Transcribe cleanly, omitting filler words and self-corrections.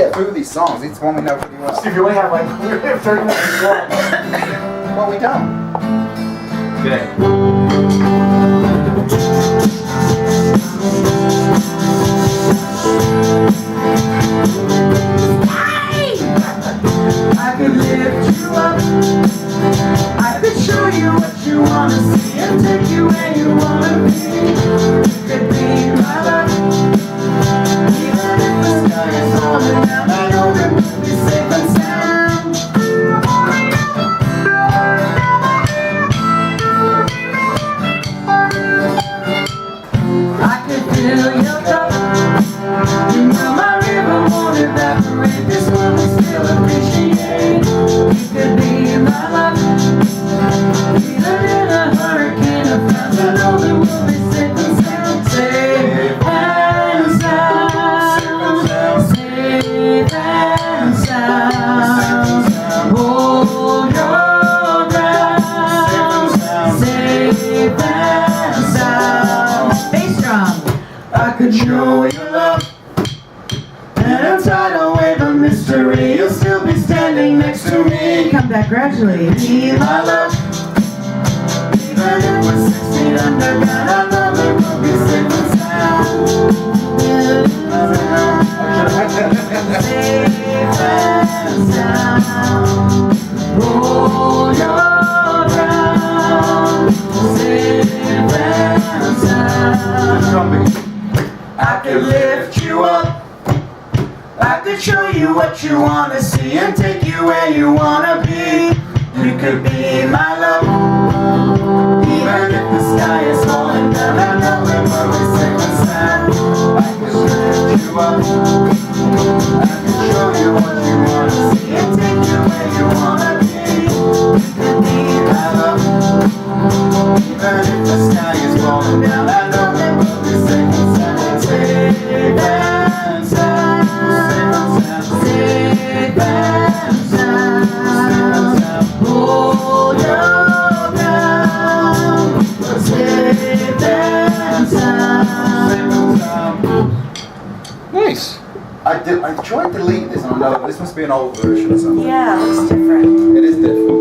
Get through these songs. It's one we know pretty well. Steve, you only have like 30 minutes left. Well, we don't. Good. I could lift you up. I could show you what you wanna see and take you where you wanna be. You could be my love. Even if the sky is falling down, I know that we'll be safe and sound. I could fill your cup. You know my river won't evaporate. This world will still appreciate. You could be my love. Even in a hurricane of clouds, I know that we'll be safe and sound. Safe and sound. Safe and sound. Hold your ground. Safe and sound. Bass drum. I could show you love. And inside away the mystery, you'll still be standing next to me. Come back gradually. Be my love. Even if we're 6 feet underground, I know that we'll be safe and sound. Safe and sound. Hold your ground. Safe and sound. I could lift you up. I could show you what you wanna see and take you where you wanna be. You could be my love. Even if the sky is falling down, I know that we'll be safe and sound. I could lift you up. I could show you what you wanna see and take you where you wanna be. You could be my love. Even if the sky is falling down, I know that we'll be safe and sound. Safe and sound. Safe and sound. Hold your ground. Safe and sound. Nice. I tried to delete this and I know this must be an old version or something. Yeah, it looks different. It is different.